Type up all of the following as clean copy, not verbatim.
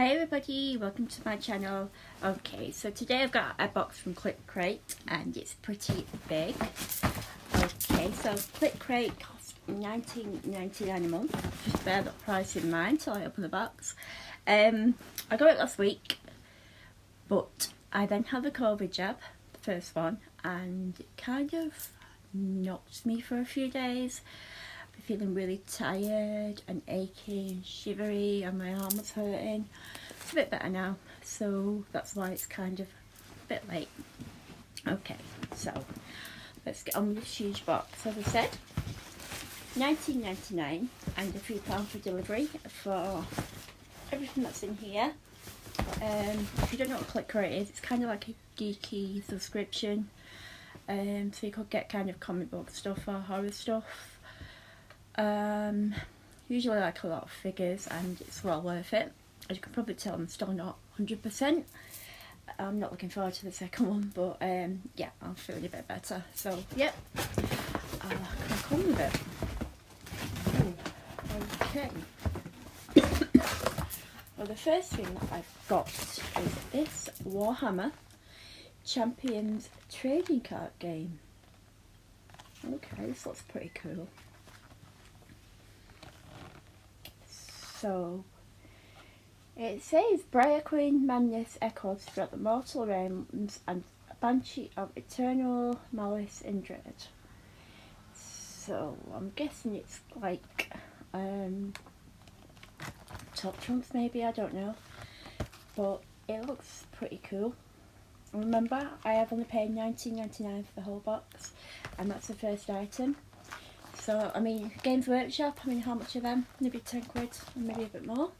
Hi everybody, welcome to my channel. Okay, so today I've got a box from Click Crate and it's pretty big. Okay, so Click Crate costs $19.99 a month. Just bear that price in mind till I open the box. I got it last week, but I then had the COVID jab, the first one, and it kind of knocked me for a few days. Feeling really tired and achy and shivery, and my arm was hurting. It's a bit better now, so that's why it's kind of a bit late. Okay, so let's get on with this huge box. As I said, $19.99 and a few pounds for delivery for everything that's in here. If you don't know what Click Crate is, it's kind of like a geeky subscription. So you could get kind of comic book stuff or horror stuff. Usually like a lot of figures, and it's well worth it. As you can probably tell, I'm still not 100%. I'm not looking forward to the second one, but yeah, I'm feeling a bit better. So yep, crack on with it. Ooh, okay. Well, the first thing that I've got is this Warhammer Champions trading card game. Okay, this looks pretty cool. So it says Briar Queen madness echoes throughout the mortal realms and a banshee of eternal malice and dread. So I'm guessing it's like Top Trumps maybe, I don't know, but it looks pretty cool. Remember, I have only paid $19.99 for the whole box, and that's the first item. So, I mean, Games Workshop, I mean, how much are them? Maybe 10 quid, or maybe a bit more.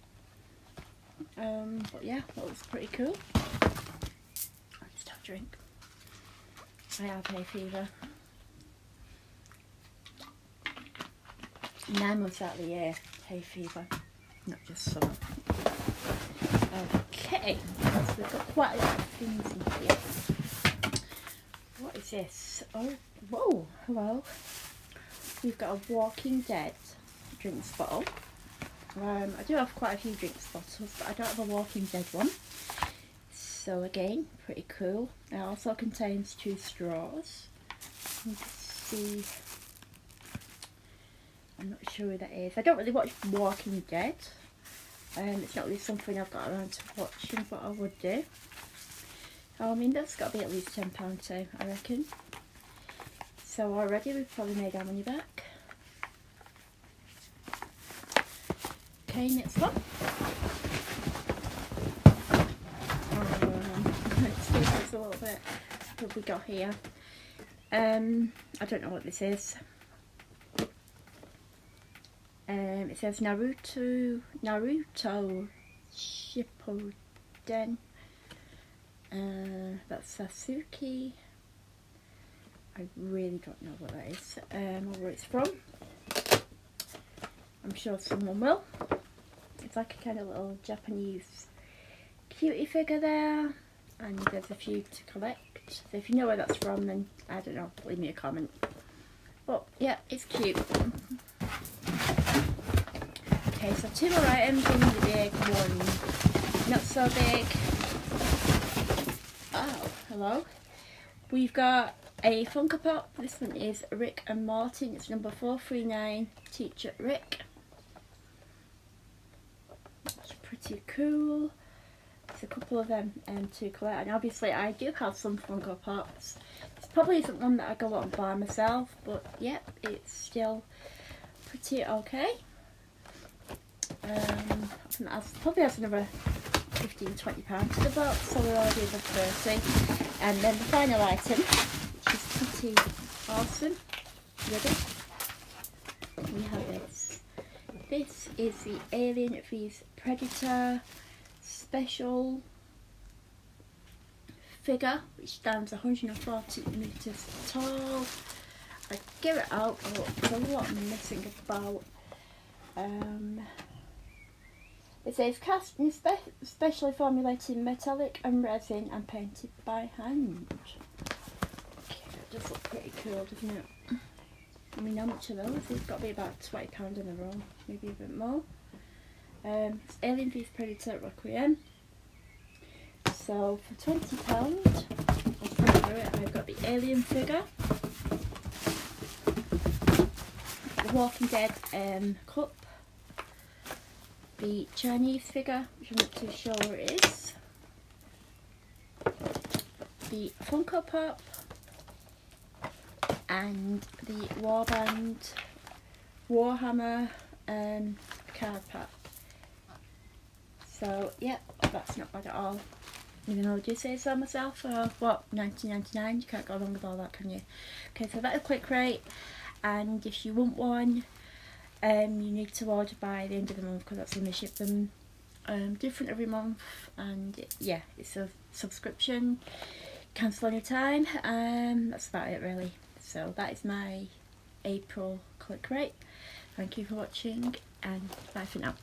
But yeah, that looks pretty cool. I'll just have a drink. I have hay fever. 9 months out of the year, hay fever, not just summer. Okay, so we've got quite a lot of things in here. What is this? Oh, whoa, hello. We've got a Walking Dead drinks bottle. I do have quite a few drinks bottles, but I don't have a Walking Dead one. So again, pretty cool. It also contains 2 straws. Let's see. I'm not sure who that is. I don't really watch Walking Dead. It's not really something I've got around to watching, but I would do. I mean, that's got to be at least £10 too, I reckon. So already we've probably made our money back. Okay, next one. Let's see this a little bit. What have we got here? I don't know what this is. It says Naruto Shippuden. That's Sasuke. I really don't know what that is, or where it's from. I'm sure someone will. It's like a kind of little Japanese cutie figure there, and there's a few to collect. So if you know where that's from, then I don't know, leave me a comment. But yeah, it's cute. Okay, so 2 more items, one the big, one not so big. Oh, hello. We've got a Funko Pop. This one is Rick and Morty. It's number 439, Teacher Rick. It's pretty cool. There's a couple of them to collect, and obviously I do have some Funko Pops. This probably isn't one that I go out and buy myself, but yep, it's still pretty okay. Probably has another £15–20 to the box, so we're already over 30. And then the final item, which is pretty awesome. Ready? We have this. This is the Alien vs Predator special figure, which stands 140 meters tall. I give it out, but there's a lot missing about. It says cast in specially formulated metallic and resin and painted by hand. Okay, that does look pretty cool, doesn't it? I mean, how much are those? It's got to be about £20 in a roll, maybe a bit more. It's Alien vs Predator Requiem. So for £20, I've got the Alien figure, the Walking Dead cup, the Chinese figure, which I'm not too sure what it is, the Funko Pop, and the Warband Warhammer card pack. So yeah, that's not bad at all. Even though I do say so myself, for what, £19.99, you can't go wrong with all that, can you? Okay, so that's a Click Crate, and if you want one, you need to order by the end of the month, because that's when they ship them different every month. And yeah, it's a subscription, cancel any time. That's about it really. So that is my April Click Crate. Thank you for watching, and bye for now.